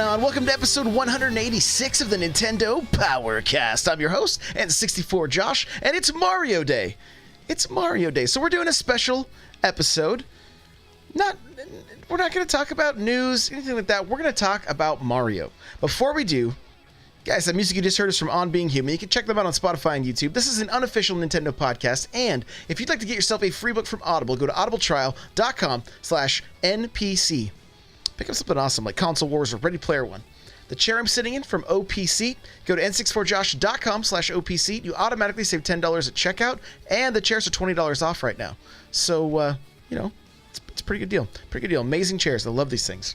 on? Welcome to episode 186 of the Nintendo Powercast. I'm your host, N64 Josh, and it's Mario Day. It's Mario Day, so we're doing a special episode. We're not going to talk about news, anything like that. We're going to talk about Mario. Before we do, guys, that music you just heard is from On Being Human. You can check them out on Spotify and YouTube. This is an unofficial Nintendo podcast, and if you'd like to get yourself a free book from Audible, go to audibletrial.com/NPC. Pick up something awesome like Console Wars or Ready Player One. The chair I'm sitting in from OPC. Go to n64josh.com/OPC. You automatically save $10 at checkout, and the chairs are $20 off right now. So, it's a pretty good deal. Pretty good deal. Amazing chairs. I love these things.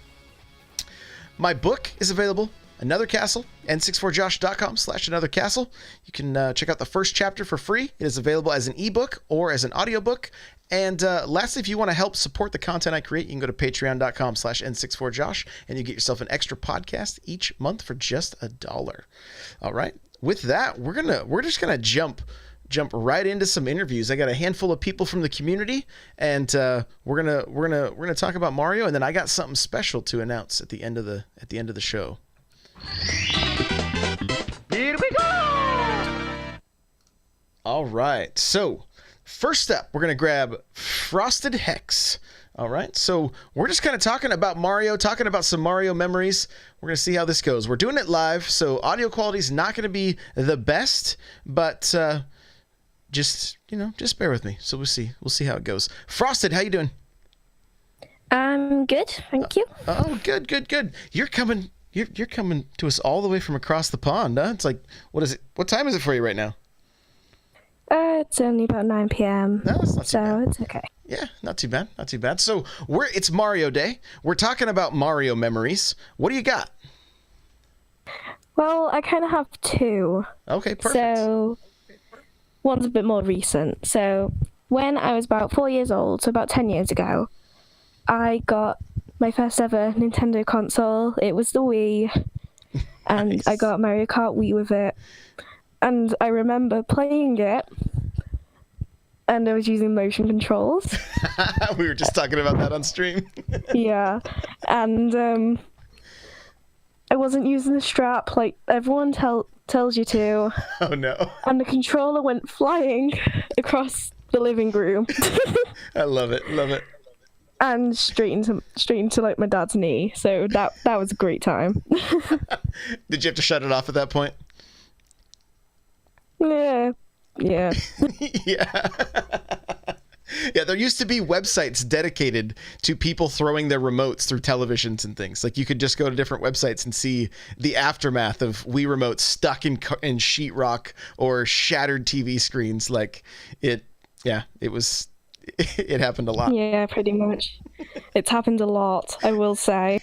My book is available. Another Castle, n64josh.com/anothercastle. You can check out the first chapter for free. It is available as an ebook or as an audiobook. And lastly, if you want to help support the content I create, you can go to patreon.com/n64josh and you get yourself an extra podcast each month for just $1. All right. With that, we're just gonna jump right into some interviews. I got a handful of people from the community, and we're gonna talk about Mario, and then I got something special to announce at the end of the show. Here we go! All right, so first up, we're going to grab Frosted Hex. All right, so we're just kind of talking about Mario, talking about some Mario memories. We're going to see how this goes. We're doing it live, so audio quality is not going to be the best, but just bear with me. So we'll see how it goes. Frosted, how you doing? I'm good, thank you. Oh, good. You're coming to us all the way from across the pond, huh? It's like, what is it? What time is it for you right now? It's only about 9 p.m. No, it's not too bad. So it's okay. Yeah, not too bad. So it's Mario Day. We're talking about Mario memories. What do you got? Well, I kind of have two. Okay, perfect. So one's a bit more recent. So when I was about 4 years old, so about 10 years ago, I got my first ever Nintendo console. It was the Wii, and Nice. I got Mario Kart Wii with it. And I remember playing it, and I was using motion controls. We were just talking about that on stream. Yeah, and I wasn't using the strap like everyone tells you to. Oh no! And the controller went flying across the living room. I love it. And straight into like my dad's knee. So that was a great time. Did you have to shut it off at that point? Yeah. Yeah. Yeah, there used to be websites dedicated to people throwing their remotes through televisions and things. Like you could just go to different websites and see the aftermath of Wii remotes stuck in sheetrock or shattered TV screens. Like it happened a lot. Yeah, pretty much. It's happened a lot, I will say.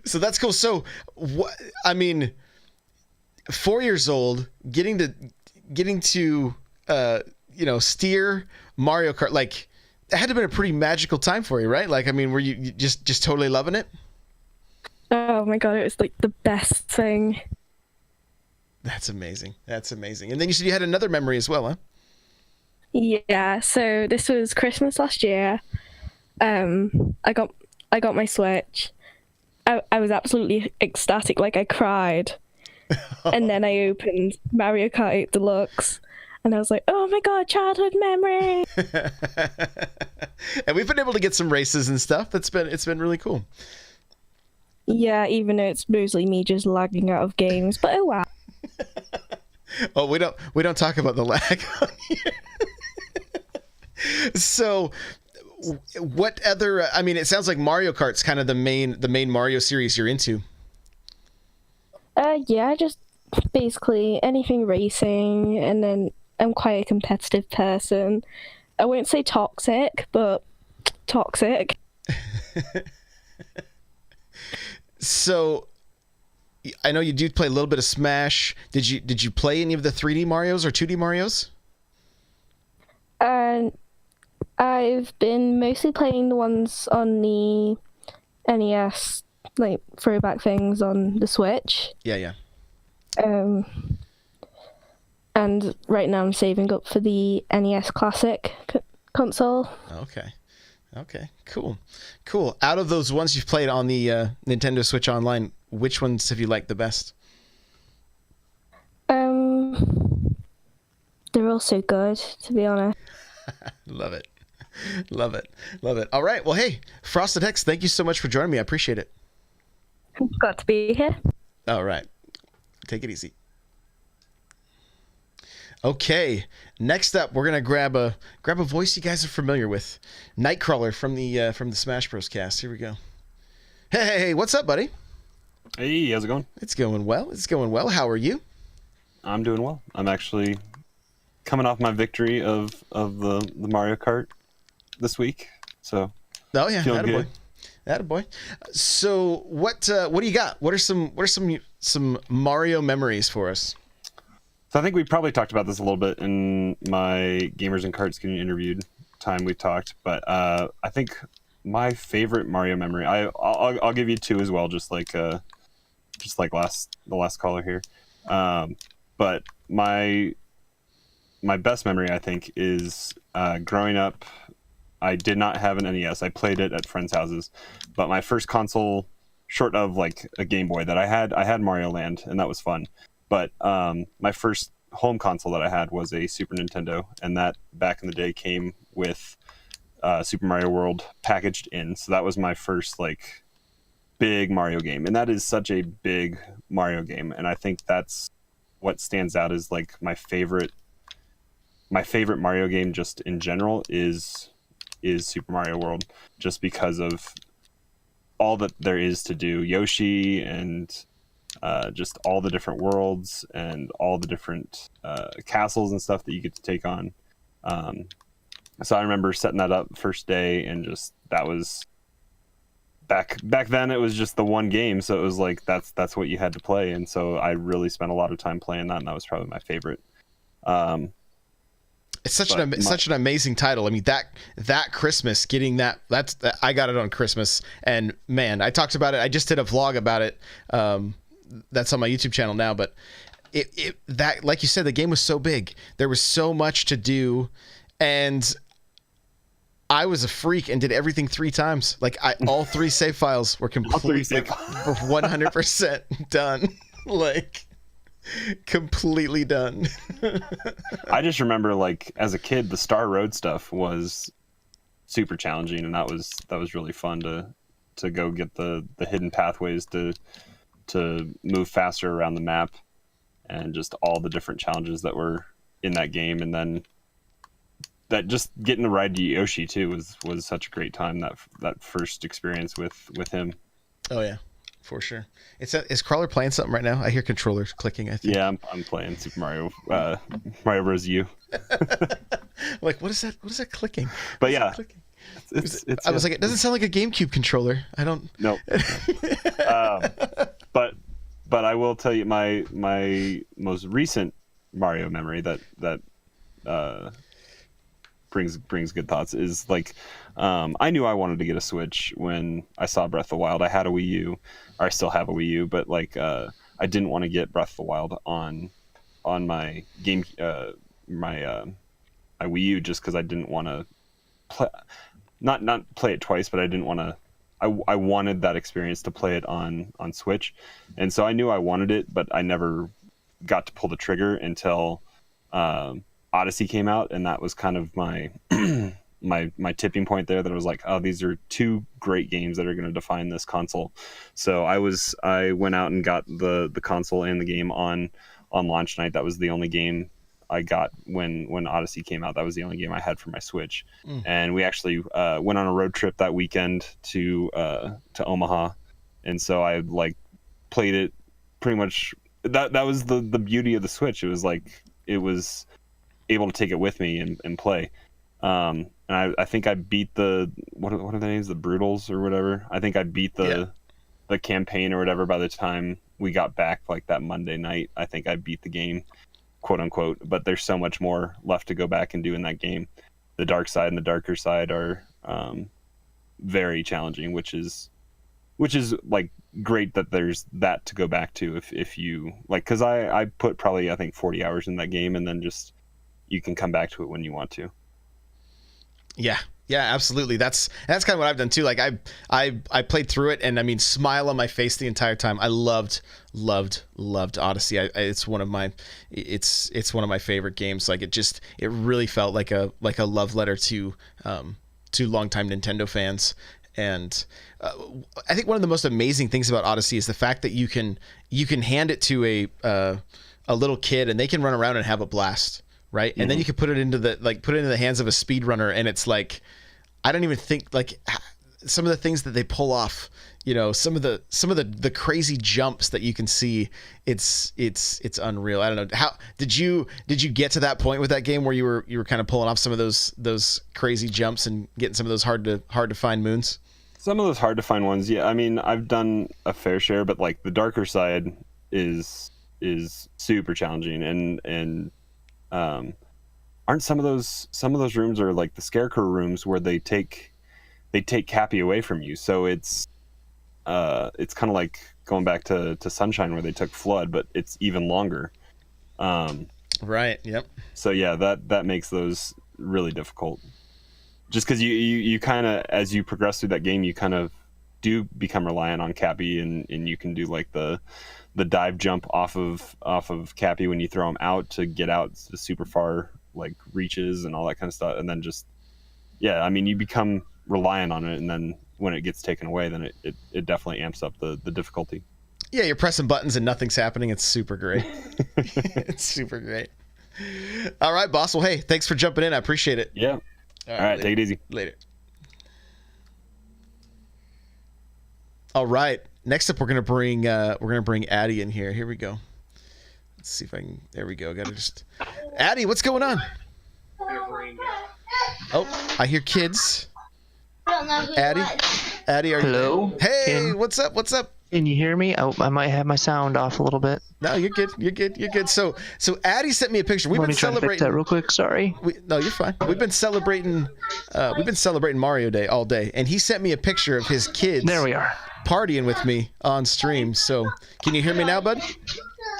So that's cool. So, 4 years old, getting to steer Mario Kart, like it had to have been a pretty magical time for you, right? Like, I mean, were you just totally loving it? Oh my god, it was like the best thing. That's amazing. And then you said you had another memory as well, huh? Yeah, so this was Christmas last year. I got my Switch. I was absolutely ecstatic, like I cried. And then I opened Mario Kart 8 Deluxe, and I was like, "Oh my god, childhood memory!" And we've been able to get some races and stuff. It's been really cool. Yeah, even though it's mostly me just lagging out of games, but oh wow. Oh, we don't talk about the lag on here. So, what other? I mean, it sounds like Mario Kart's kind of the main Mario series you're into. Yeah, just basically anything racing, and then I'm quite a competitive person. I won't say toxic, but toxic. So, I know you do play a little bit of Smash. Did you play any of the 3D Marios or 2D Marios? I've been mostly playing the ones on the NES, like throwback things on the Switch. Yeah. And right now I'm saving up for the NES Classic console. Okay. Okay, cool. Out of those ones you've played on the Nintendo Switch Online, which ones have you liked the best? They're all so good, to be honest. Love it. Love it. Love it. All right. Well, hey, Frosted Hex, thank you so much for joining me. I appreciate it. Got to be here. All right. Take it easy. Okay. Next up, we're gonna grab a voice you guys are familiar with, Nightcrawler from the Smash Bros. Cast. Here we go. Hey, what's up, buddy? Hey, how's it going? It's going well. How are you? I'm doing well. I'm actually coming off my victory of the Mario Kart this week. So Oh yeah, feeling attaboy. good. Attaboy. So what do you got? What are some Mario memories for us? So I think we probably talked about this a little bit in my Gamers and Carts Getting Interviewed time we talked, but I think my favorite Mario memory, I'll give you two as well, just like the last caller here. But my best memory, I think, is growing up. I did not have an NES. I played it at friends' houses, but my first console, short of like a Game Boy that I had Mario Land, and that was fun. But my first home console that I had was a Super Nintendo, and that back in the day came with Super Mario World packaged in. So that was my first like big Mario game, and that is such a big Mario game, and I think that's what stands out as like my favorite Mario game just in general is Super Mario World, just because of all that there is to do. Yoshi and just all the different worlds and all the different castles and stuff that you get to take on. So I remember setting that up first day, and just that was back then it was just the one game, so it was like that's what you had to play, and so I really spent a lot of time playing that, and that was probably my favorite. It's such an amazing title. I mean, that Christmas, getting that's I got it on Christmas, and man, I talked about it. I just did a vlog about it. That's on my YouTube channel now, but that, like you said, the game was so big. There was so much to do, and I was a freak and did everything 3 times. Like all 3 save files were completely 100% done. Like completely done. I just remember, like, as a kid, the Star Road stuff was super challenging, and that was really fun to go get the hidden pathways to move faster around the map, and just all the different challenges that were in that game. And then that just getting to ride Yoshi too was such a great time, that first experience with him. Oh yeah, for sure. Is Crawler playing something right now? I hear controllers clicking, I think. Yeah, I'm playing Super Mario Bros. U. Like, what is that clicking? But yeah, clicking? it's I was like, it doesn't sound like a GameCube controller. I don't. Nope. But I will tell you my most recent Mario memory that brings good thoughts is like, I knew I wanted to get a Switch when I saw Breath of the Wild. I had a Wii U, or I still have a Wii U, but like I didn't want to get Breath of the Wild on my game my Wii U, just because I didn't want to play, not play it twice, but I didn't want to. I wanted that experience to play it on Switch, and so I knew I wanted it, but I never got to pull the trigger until Odyssey came out, and that was kind of my my tipping point there. That I was like, oh, these are 2 great games that are going to define this console. So I went out and got the console and the game on launch night. That was the only game I got when Odyssey came out. That was the only game I had for my Switch. And we actually went on a road trip that weekend to Omaha, and so I like played it pretty much. That was the beauty of the Switch. It was able to take it with me and play. And I think I beat the what are the names, the Brutals or whatever. I think I beat the campaign or whatever by the time we got back, like that Monday night. I think I beat the game, quote unquote, but there's so much more left to go back and do in that game. The dark side and the darker side are very challenging, which is like great that there's that to go back to if you like, because I put probably, I think, 40 hours in that game, and then just you can come back to it when you want to. Yeah, Yeah, absolutely. That's kind of what I've done too. Like I played through it, and I mean, smile on my face the entire time. I loved Odyssey. It's one of my favorite games. Like it really felt like a love letter to longtime Nintendo fans. And I think one of the most amazing things about Odyssey is the fact that you can hand it to a little kid, and they can run around and have a blast. Right. And then you can put it into the hands of a speedrunner, and it's like, I don't even think, like, some of the things that they pull off, you know, some of the crazy jumps that you can see, it's unreal. I don't know. How did you get to that point with that game where you were kind of pulling off some of those crazy jumps and getting some of those hard to find moons? Some of those hard to find ones. Yeah. I mean, I've done a fair share, but like the darker side is super challenging, and aren't some of those rooms are like the scarecrow rooms where they take Cappy away from you, so it's kind of like going back to Sunshine where they took Flood, but it's even longer. Right. Yep. So yeah, that makes those really difficult, just because you kind of, as you progress through that game, you kind of do become reliant on Cappy, and you can do like the dive jump off of Cappy when you throw him out to get out to super far like reaches and all that kind of stuff. And then just, yeah, I mean, you become reliant on it, and then when it gets taken away, then it definitely amps up the difficulty. Yeah, you're pressing buttons and nothing's happening. It's super great. It's super great. All right, boss. Well, hey, thanks for jumping in. I appreciate it. Yeah. All right, take it easy. Later. All right. Next up, we're gonna bring Addie in here. Here we go. Let's see if I can. There we go. Gotta just. Addie, what's going on? Oh, I hear kids. Addie, are you Hello? there? Hey, what's up? What's up? Can you hear me? Oh, I might have my sound off a little bit. No, you're good. You're good. So Addie sent me a picture. We've Let been me try to fix celebrating. that real quick. Sorry. No, you're fine. We've been celebrating Mario Day all day, and he sent me a picture of his kids. There we are. Partying with me on stream. So, can you hear me now, bud?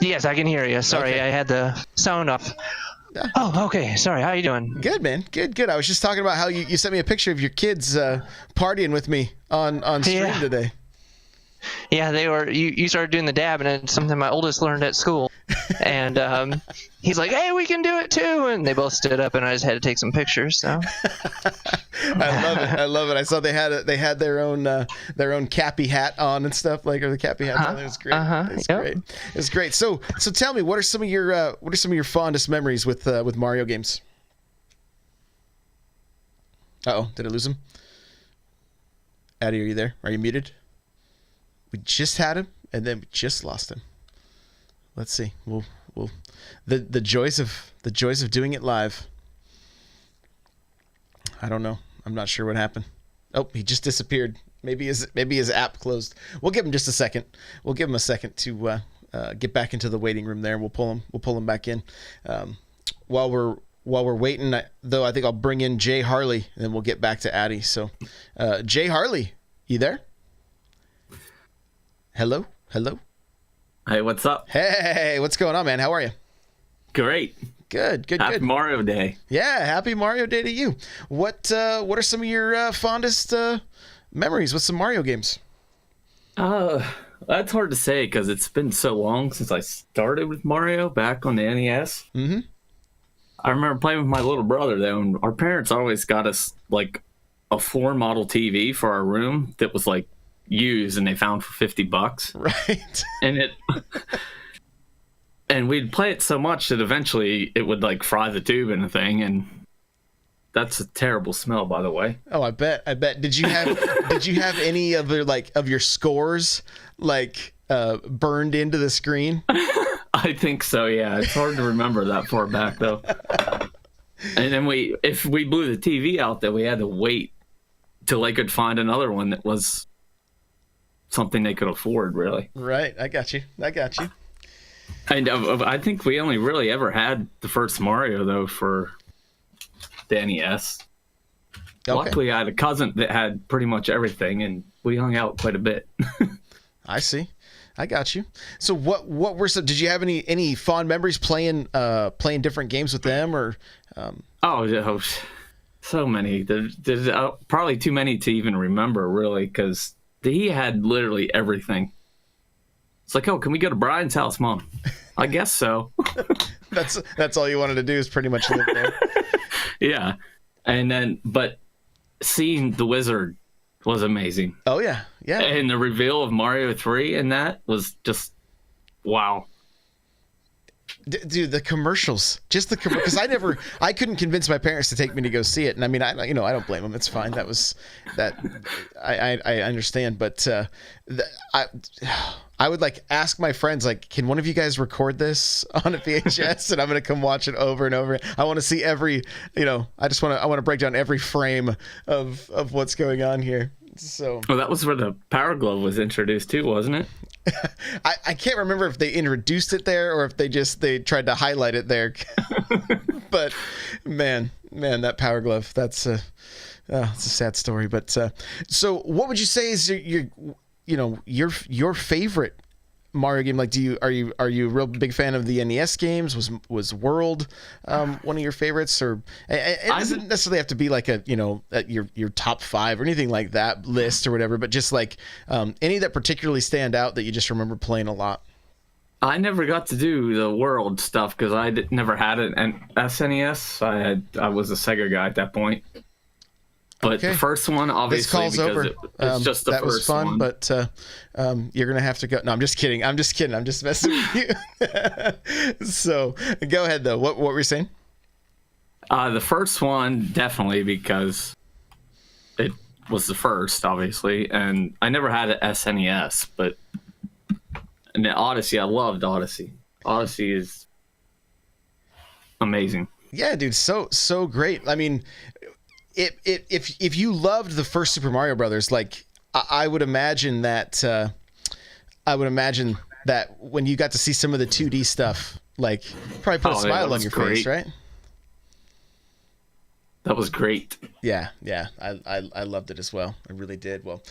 Yes, I can hear you. Sorry, Okay. I had the sound off. Yeah. Oh, okay. Sorry. How you doing? Good, man. Good. I was just talking about how you sent me a picture of your kids partying with me on stream today. Yeah, they were. You started doing the dab, and it's something my oldest learned at school. And he's like, "Hey, we can do it too!" And they both stood up, and I just had to take some pictures. So I love it. I saw they had their own Cappy hat on and stuff, like, or the Cappy hat on. It was great. It's Yep. great. It's great. So tell me, what are some of your fondest memories with Mario games? Uh-oh, did I lose him? Addie, are you there? Are you muted? We just had him, and then we just lost him. Let's see. We'll the joys of doing it live. I don't know. I'm not sure what happened. Oh, he just disappeared. Maybe his app closed. We'll give him just a second. We'll give him a second to get back into the waiting room there. We'll pull him back in. While we're waiting, though, I think I'll bring in Jay Harley, and then we'll get back to Addie. So, Jay Harley, you there? Hello. Hey, what's up? Hey, what's going on, man? How are you? Great. Good. Happy Mario Day. Yeah, happy Mario Day to you. What are some of your fondest memories with some Mario games? That's hard to say because it's been so long since I started with Mario back on the NES. Mm-hmm. I remember playing with my little brother though, and our parents always got us like a floor model TV for our room that was like used and they found for $50. Right. And we'd play it so much that eventually it would like fry the tube in the thing, and that's a terrible smell, by the way. Oh, I bet. Did you have any of your scores burned into the screen? I think so, yeah. It's hard to remember that far back though. And then if we blew the TV out, then we had to wait till they could find another one that was something they could afford, really. Right. I got you. And I think we only really ever had the first Mario, though, for the NES. Okay. Luckily, I had a cousin that had pretty much everything, and we hung out quite a bit. I see. I got you. So did you have any fond memories playing different games with them, or? So many. There's probably too many to even remember, really, because he had literally everything. It's like, oh, can we go to Brian's house, Mom? I guess so. That's all you wanted to do is pretty much live there. Yeah. And then, but seeing the wizard was amazing. Oh yeah, yeah. And the reveal of Mario 3 and that was just wow. Dude, the commercials, just the because I couldn't convince my parents to take me to go see it, and I mean, I don't blame them. It's fine. That was that. I understand, but I would like ask my friends, like, can one of you guys record this on a VHS, and I'm gonna come watch it over and over. I want to see every, I want to break down every frame of what's going on here. So. Well, that was where the Power Glove was introduced too, wasn't it? I can't remember if they introduced it there or if they tried to highlight it there. But man, that Power Glove, it's a sad story. But so what would you say is your favorite Mario game? Like, are you a real big fan of the NES games? Was World one of your favorites? Or it doesn't necessarily have to be like your top 5 or anything like that list or whatever, but just like any that particularly stand out that you just remember playing a lot. I never got to do the World stuff because I never had an SNES. I was a Sega guy at that point. But the first one, obviously, this call's over. It's just the that first was fun, one. But you're gonna have to go. No, I'm just kidding. I'm just messing with you. So go ahead though. What were you saying? The first one, definitely, because it was the first, obviously, and I never had an SNES, but and the Odyssey, I loved Odyssey. Odyssey is amazing. Yeah, dude, so great. I mean, if you loved the first Super Mario Brothers, like I would imagine that when you got to see some of the 2D stuff, like probably put a smile on your face, right? That was great. Yeah, I loved it as well. I really did. Well,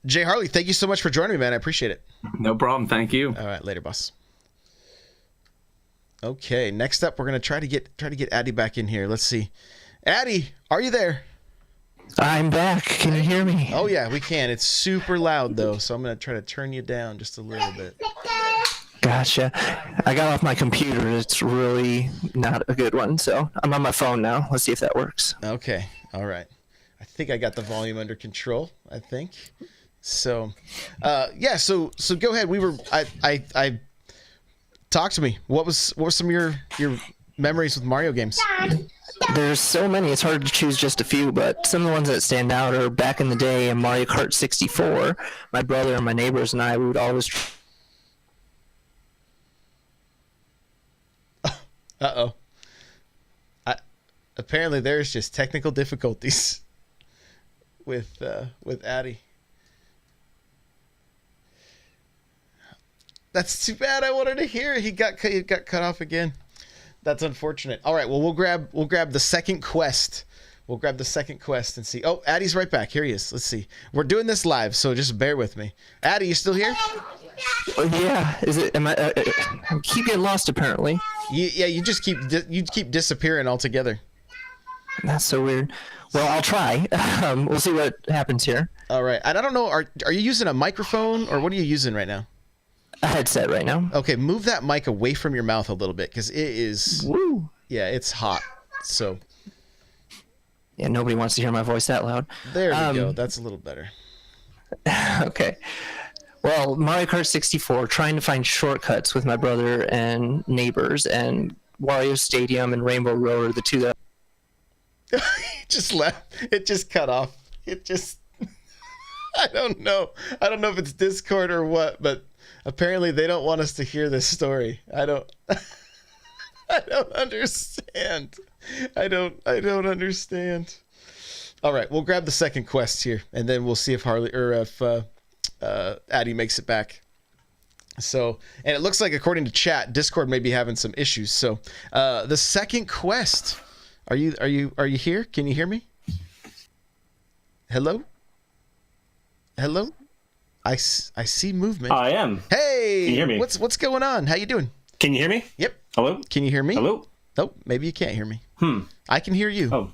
Jay Harley, thank you so much for joining me, man. I appreciate it. No problem. Thank you. All right, later, boss. Okay, next up, we're gonna try to get Addy back in here. Let's see. Addy, are you there? I'm back. Can you hear me? Oh yeah, we can. It's super loud though, so I'm gonna try to turn you down just a little bit. Gotcha. I got off my computer. It's really not a good one, so I'm on my phone now. Let's see if that works. Okay. All right. I think I got the volume under control. I think. So, yeah. So go ahead. I talk to me. What were some of your memories with Mario games? There's so many, it's hard to choose just a few, but some of the ones that stand out are back in the day in Mario Kart 64. My brother and my neighbors and I, we would always... Uh-oh. Apparently there's just technical difficulties with Addy. That's too bad. I wanted to hear it. He got cut off again. That's unfortunate. All right, well, we'll grab the second quest. We'll grab the second quest and see. Oh, Addy's right back. Here he is. Let's see. We're doing this live, so just bear with me. Addy, you still here? Yeah. Is it? Am I? I keep getting lost apparently. Yeah. You just keep disappearing altogether. That's so weird. Well, I'll try. We'll see what happens here. All right. And I don't know. Are you using a microphone or what are you using right now? A headset right now. Okay, move that mic away from your mouth a little bit because it is. Woo. Yeah, it's hot. So. Yeah, nobody wants to hear my voice that loud. There we go. That's a little better. Okay. Well, Mario Kart 64, trying to find shortcuts with my brother and neighbors, and Wario Stadium and Rainbow Road are the two that. Just left. It just cut off. It just. I don't know. I don't know if it's Discord or what, but. Apparently they don't want us to hear this story. I don't understand. I don't understand. All right, we'll grab the second quest here, and then we'll see if Addy makes it back. So, and it looks like according to chat, Discord may be having some issues. So, the second quest. Are you here? Can you hear me? Hello? I see movement. I am. Hey! Can you hear me? What's going on? How you doing? Can you hear me? Yep. Hello? Can you hear me? Hello? Nope. Maybe you can't hear me. I I can hear you. Oh.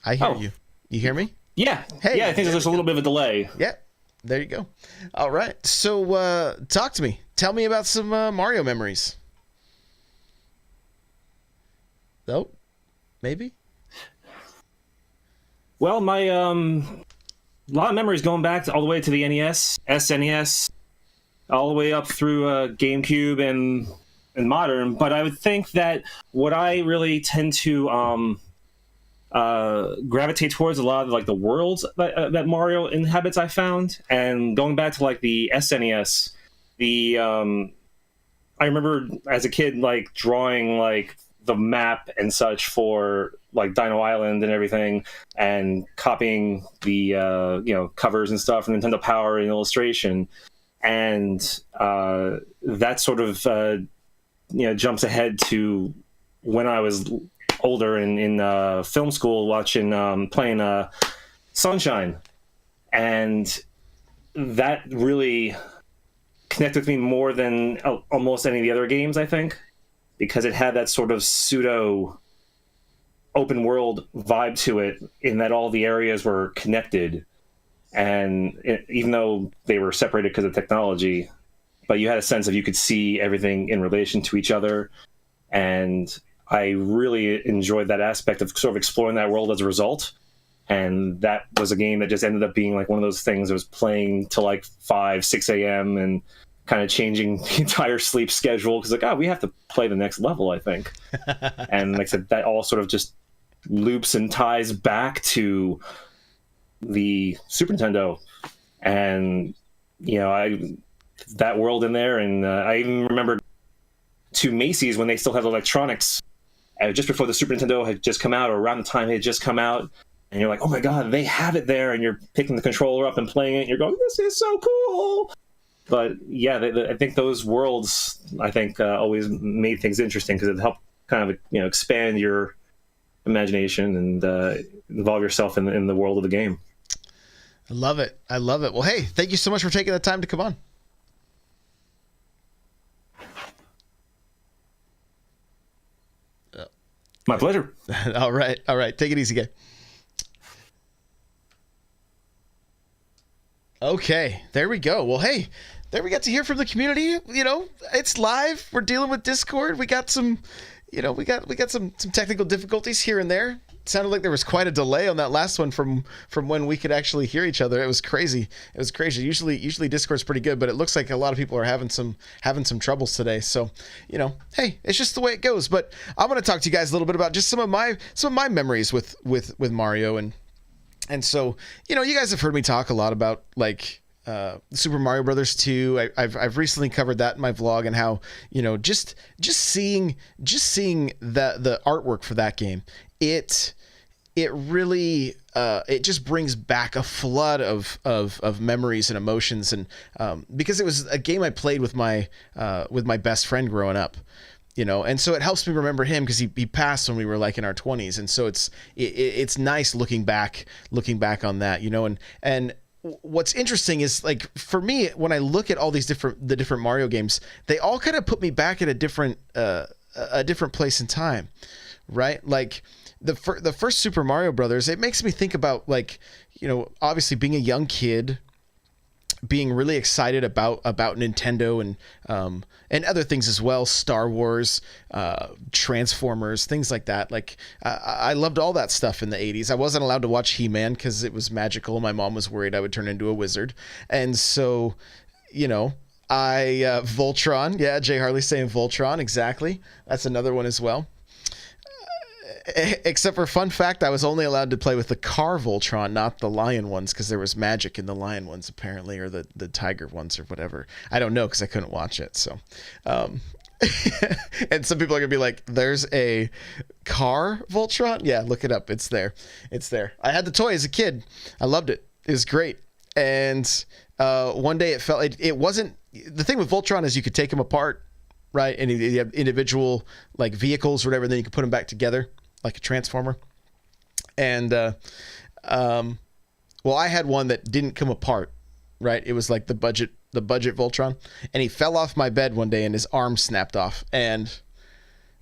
I hear Oh. you. You hear me? Yeah. Hey, Yeah, I think there's a little bit of a delay. Yeah. There you go. All right. So talk to me. Tell me about some Mario memories. Oh, maybe? Well, my a lot of memories going back all the way to the NES, SNES, all the way up through GameCube and modern. But I would think that what I really tend to gravitate towards a lot of like the worlds that Mario inhabits. I found, and going back to like the SNES, I remember as a kid like drawing like the map and such for like Dino Island and everything, and copying the covers and stuff from Nintendo Power and Illustration, and that sort of jumps ahead to when I was older in film school, watching playing Sunshine, and that really connected with me more than almost any of the other games, I think, because it had that sort of pseudo open world vibe to it, in that all the areas were connected, and even though they were separated because of technology, but you had a sense of you could see everything in relation to each other, and I really enjoyed that aspect of sort of exploring that world as a result. And that was a game that just ended up being like one of those things that was playing till like 5-6 a.m. and kind of changing the entire sleep schedule, because like, we have to play the next level, I think. And like I said, that all sort of just loops and ties back to the Super Nintendo, and that world in there. And I even remember to Macy's when they still had electronics, just before the Super Nintendo had just come out, or around the time it had just come out, and you're like, oh my god, they have it there, and you're picking the controller up and playing it, and you're going, this is so cool. But yeah, I think those worlds, always made things interesting, because it helped kind of expand your imagination and involve yourself in the world of the game. I love it. Well, hey, thank you so much for taking the time to come on. My pleasure. All right. Take it easy, guy. Okay, there we go. Well, hey, there we got to hear from the community. It's live. We're dealing with Discord. We got some, we got some technical difficulties here and there. It sounded like there was quite a delay on that last one from when we could actually hear each other. It was crazy. Usually Discord's pretty good, but it looks like a lot of people are having some troubles today. So, hey, it's just the way it goes. But I'm going to talk to you guys a little bit about just some of my memories with Mario, and so, you guys have heard me talk a lot about like Super Mario Brothers 2. I've recently covered that in my vlog, and how just seeing the artwork for that game, it really it just brings back a flood of memories and emotions, and because it was a game I played with my best friend growing up. And so it helps me remember him, because he passed when we were like in our 20s, and so it's nice looking back on that, and what's interesting is, like, for me, when I look at all these different Mario games, they all kind of put me back at a different place in time, right? Like the first Super Mario Brothers, it makes me think about, like, obviously being a young kid, being really excited about Nintendo and other things as well, Star Wars, Transformers, things like that. Like I loved all that stuff in the 80s. I wasn't allowed to watch He-Man because it was magical. My mom was worried I would turn into a wizard, and so I Voltron. Yeah, Jay Harley saying Voltron. Exactly. That's another one as well. Except for fun fact, I was only allowed to play with the car Voltron, not the lion ones, because there was magic in the lion ones apparently, or the tiger ones or whatever. I don't know, because I couldn't watch it. So, and some people are gonna be like, "There's a car Voltron." Yeah, look it up. It's there. I had the toy as a kid. I loved it. It was great. And one day it wasn't. The thing with Voltron is you could take him apart, right? And you have individual like vehicles or whatever, and then you can put them back together like a transformer. And well, I had one that didn't come apart, right? It was like the budget Voltron, and he fell off my bed one day and his arm snapped off, and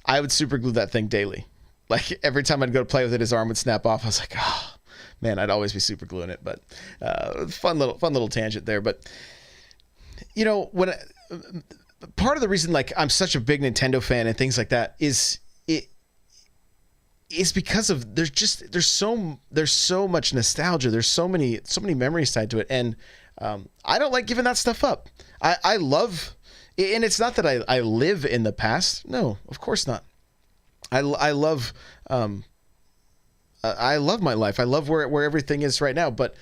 I would super glue that thing daily. Like every time I'd go to play with it, his arm would snap off. I was like, oh man, I'd always be super gluing it. But fun little tangent there. But you know, when part of the reason like I'm such a big Nintendo fan and things like that is because of there's so much nostalgia. There's so many memories tied to it, and I don't like giving that stuff up. I love, and it's not that I live in the past. No, of course not. I love my life. I love where everything is right now, but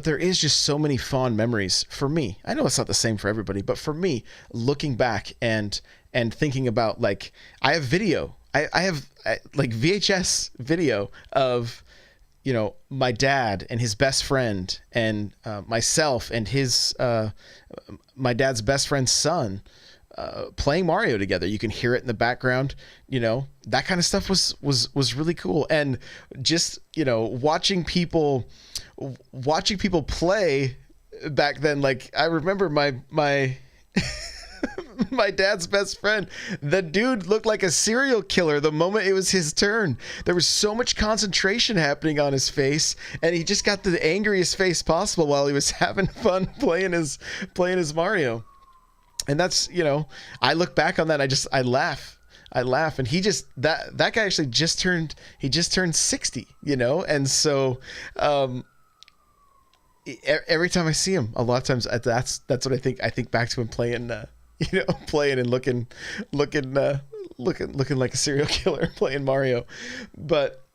there is just so many fond memories for me. I know it's not the same for everybody, but for me, looking back and thinking about, like, I have video. I have like VHS video of, you know, my dad and his best friend and myself and his my dad's best friend's son playing Mario together. You can hear it in the background. You know, that kind of stuff was really cool. And just, you know, watching people play back then. Like, I remember my my dad's best friend, the dude looked like a serial killer the moment it was his turn. There was so much concentration happening on his face, and he just got the angriest face possible while he was having fun playing his Mario. And that's, you know, I look back on that, I laugh. And he just, that guy actually just turned 60, you know? And so, every time I see him, a lot of times that's what I think. I think back to him playing, you know, playing and looking like a serial killer playing Mario. But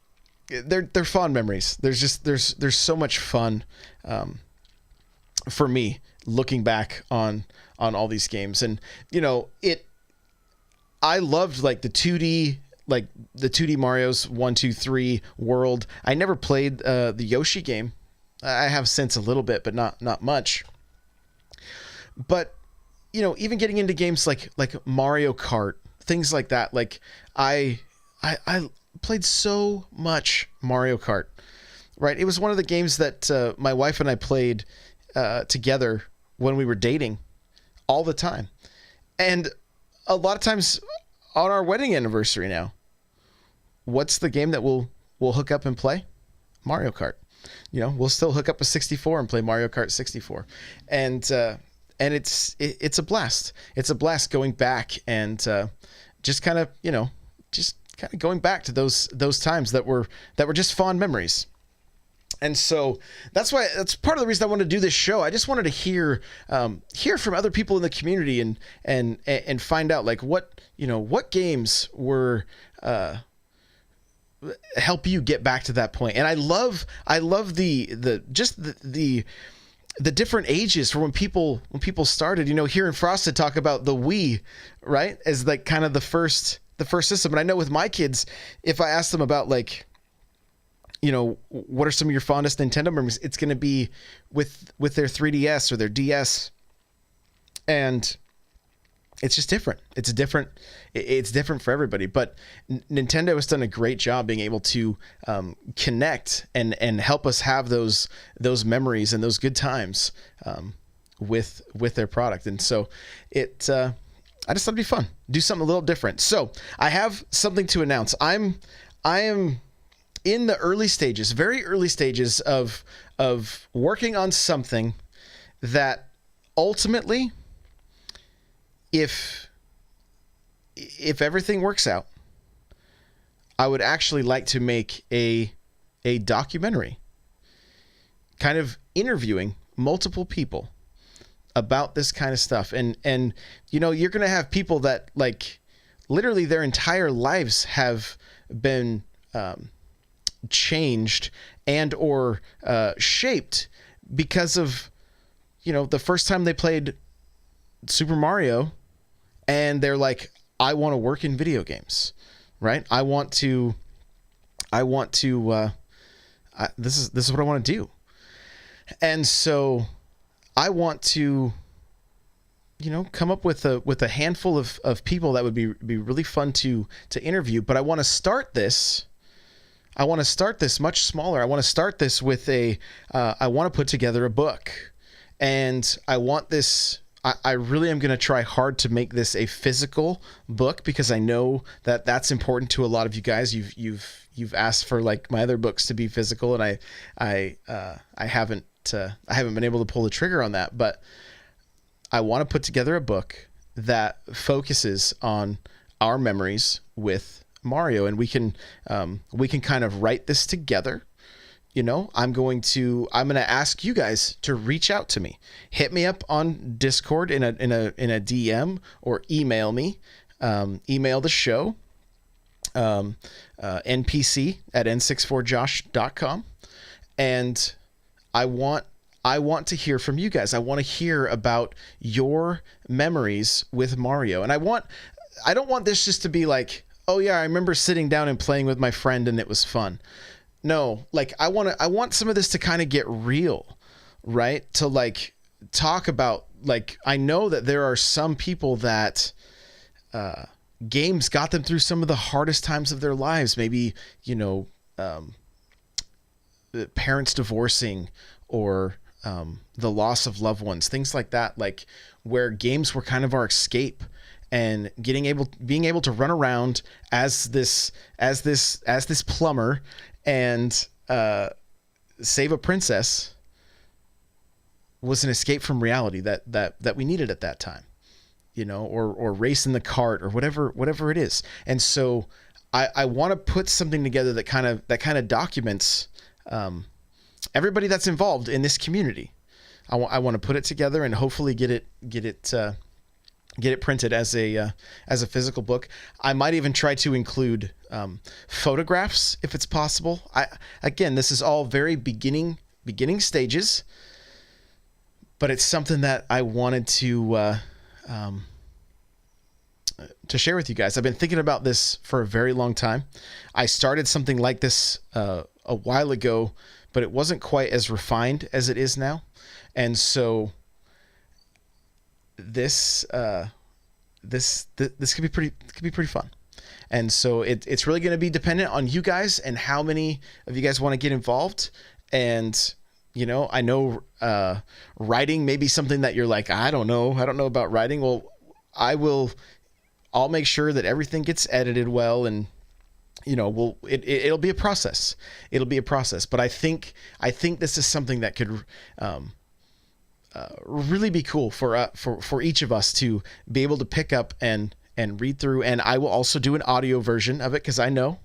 they're fond memories. There's so much fun, for me, looking back on all these games. And, you know, I loved like the 2D Mario's 1, 2, 3 world. I never played the Yoshi game. I have since a little bit, but not much. But, you know, even getting into games like Mario Kart, things like that. Like I played so much Mario Kart, right? It was one of the games that my wife and I played together when we were dating all the time. And a lot of times on our wedding anniversary now, what's the game that we'll hook up and play? Mario Kart. You know, we'll still hook up a 64 and play Mario Kart 64. And it's a blast. It's a blast going back and just kind of going back to those times that were just fond memories. And so that's part of the reason I wanted to do this show. I just wanted to hear from other people in the community and find out, like, what games were help you get back to that point. And I love the different ages for when people started. You know, hearing Frosted talk about the Wii, right, as like kind of the first system. And I know with my kids, if I ask them about, like, you know, what are some of your fondest Nintendo memories, it's going to be with their 3DS or their DS. And it's just different. It's different for everybody. But Nintendo has done a great job being able to connect and help us have those memories and those good times with their product. And so I just thought it'd be fun. Do something a little different. So I have something to announce. I am in the very early stages of working on something that ultimately, if everything works out, I would actually like to make a documentary, kind of interviewing multiple people about this kind of stuff. And you know, you're going to have people that, like, literally their entire lives have been changed and or shaped because of, you know, the first time they played Super Mario and they're like, I want to work in video games, right? This is what I want to do. And so I want to, you know, come up with a handful of people that would be really fun to interview. But I want to start this much smaller. I want to start this with I want to put together a book, and I want this I really am going to try hard to make this a physical book, because I know that that's important to a lot of you guys. You've asked for like my other books to be physical, and I haven't been able to pull the trigger on that. But I want to put together a book that focuses on our memories with Mario, and we can kind of write this together. You know, I'm going to ask you guys to reach out to me. Hit me up on Discord in a DM, or email me. Email the show, NPC at n64josh.com. And I want to hear from you guys. I want to hear about your memories with Mario. And I don't want this just to be like, oh yeah, I remember sitting down and playing with my friend and it was fun. No, like I want some of this to kind of get real, right? To like talk about, like, I know that there are some people that games got them through some of the hardest times of their lives. Maybe, you know, parents divorcing, or the loss of loved ones, things like that, like where games were kind of our escape. And being able to run around as this plumber and save a princess was an escape from reality that we needed at that time, you know, or race in the cart, or whatever it is. And so I want to put something together that kind of documents everybody that's involved in this community. I want to put it together and hopefully get it printed as a physical book. I might even try to include photographs if it's possible. Again, this is all very beginning stages, but it's something that I wanted to share with you guys. I've been thinking about this for a very long time. I started something like this a while ago, but it wasn't quite as refined as it is now, and so this could be pretty fun. And so it's really going to be dependent on you guys and how many of you guys want to get involved. And, you know, I know writing may be something that you're like, I don't know about writing. Well, I'll make sure that everything gets edited well, and, you know, it'll be a process. It'll be a process. But I think this is something that could really be cool for each of us to be able to pick up and read through. And I will also do an audio version of it, because I know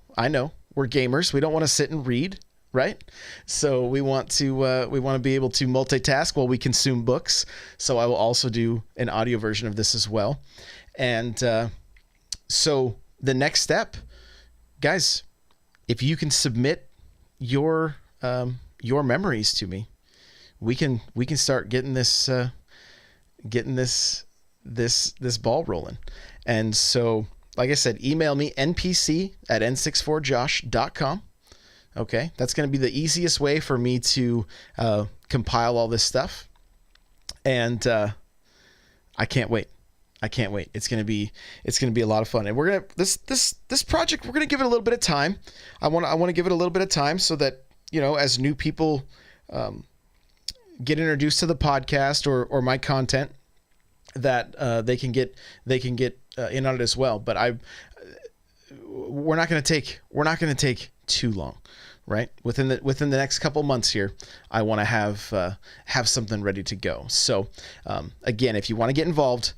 we're gamers. We don't want to sit and read, right? So we want to be able to multitask while we consume books. So I will also do an audio version of this as well. And so the next step, guys, if you can submit your memories to me, we can start getting this ball rolling. And so, like I said, email me, npc at n64josh.com. Okay, that's going to be the easiest way for me to compile all this stuff. And I can't wait. It's going to be a lot of fun. And we're going to this project, we're going to give it a little bit of time. I want to give it a little bit of time so that, you know, as new people get introduced to the podcast or my content, that they can get in on it as well. But we're not going to take too long, right? Within the next couple months here, I want to have something ready to go. So again, if you want to get involved,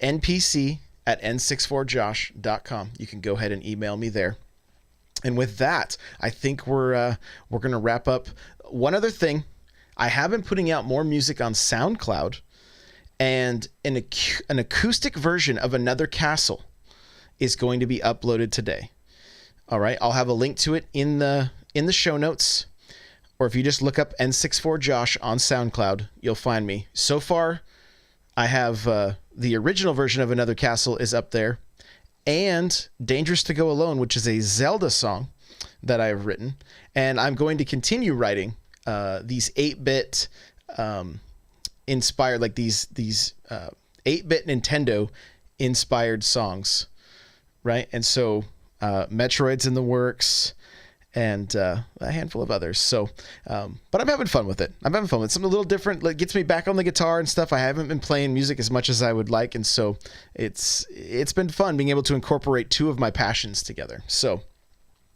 npc at n64josh.com. You can go ahead and email me there. And with that, I think we're going to wrap up. One other thing, I have been putting out more music on SoundCloud, and an acoustic version of Another Castle is going to be uploaded today. All right, I'll have a link to it in the show notes, or if you just look up N64Josh on SoundCloud, you'll find me. So far, I have the original version of Another Castle is up there, and Dangerous to Go Alone, which is a Zelda song that I've written, and I'm going to continue writing these 8-bit inspired, like these 8-bit Nintendo inspired songs, right? And so Metroid's in the works, and a handful of others. So, but I'm having fun with it. I'm having fun with it. Something a little different. It gets me back on the guitar and stuff. I haven't been playing music as much as I would like, and so it's been fun being able to incorporate two of my passions together. So.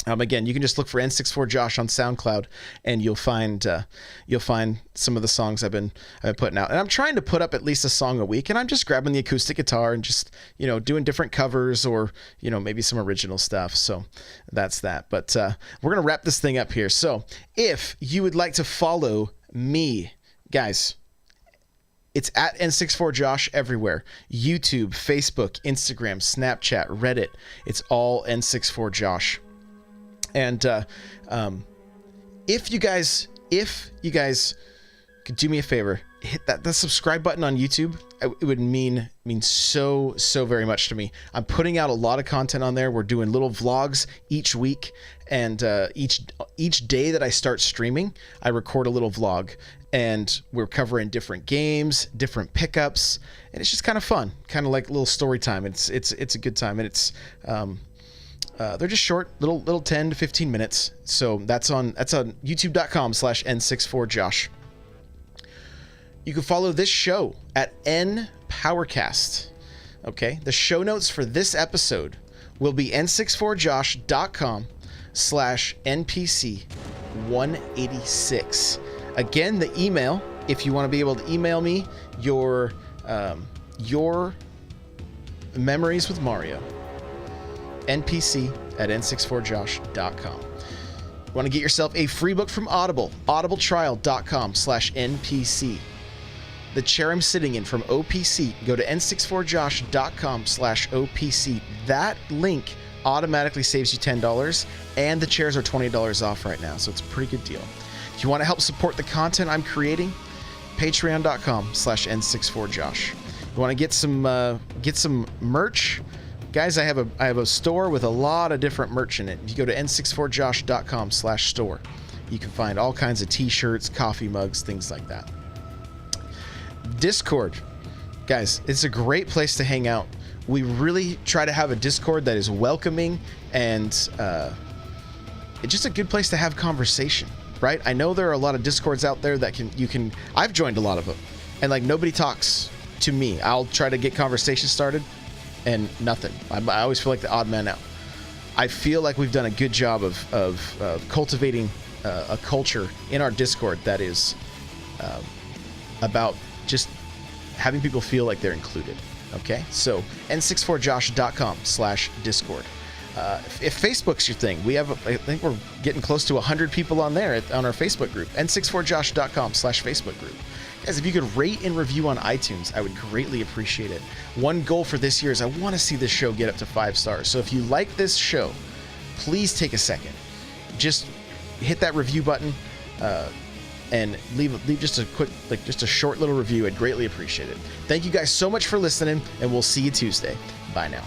Again, you can just look for N64 Josh on SoundCloud, and you'll find some of the songs I've been putting out. And I'm trying to put up at least a song a week, and I'm just grabbing the acoustic guitar and just doing different covers or maybe some original stuff. So that's that. But we're gonna wrap this thing up here. So if you would like to follow me, guys. It's at N64Josh everywhere. YouTube, Facebook, Instagram, Snapchat, Reddit. It's all N64Josh. And if you guys could do me a favor, hit the subscribe button on YouTube. It would mean so very much to me. I'm putting out a lot of content on there. We're doing little vlogs each week, and each day that I start streaming, I record a little vlog, and we're covering different games, different pickups, and it's just kind of fun, kind of like a little story time. It's a good time, and it's they're just short, little 10 to 15 minutes. So that's on youtube.com/N64Josh. You can follow this show at NPowercast. Okay. The show notes for this episode will be N64Josh.com/NPC186. Again, the email, if you want to be able to email me your memories with Mario, npc@n64josh.com. Want to get yourself a free book from Audible, audibletrial.com/npc. The chair I'm sitting in from OPC, go to n64josh.com/OPC. That link automatically saves you $10, and the chairs are $20 off right now, so it's a pretty good deal. If you want to help support the content I'm creating, patreon.com/n64josh. You want to get some merch? Guys, I have a store with a lot of different merch in it. If you go to n64josh.com/store, you can find all kinds of t-shirts, coffee mugs, things like that. Discord. Guys, it's a great place to hang out. We really try to have a Discord that is welcoming, and it's just a good place to have conversation, right? I know there are a lot of Discords out there that I've joined a lot of them, and nobody talks to me. I'll try to get conversation started, and nothing. I always feel like the odd man out. I feel like we've done a good job of cultivating a culture in our Discord that is about just having people feel like they're included. Okay, so n64josh.com/discord. If Facebook's your thing, I think we're getting close to 100 people on there on our Facebook group, n64josh.com/Facebook group. Guys, if you could rate and review on iTunes, I would greatly appreciate it. One goal for this year is I want to see this show get up to 5 stars. So if you like this show, please take a second. Just hit that review button and leave just a quick, just a short little review. I'd greatly appreciate it. Thank you guys so much for listening, and we'll see you Tuesday. Bye now.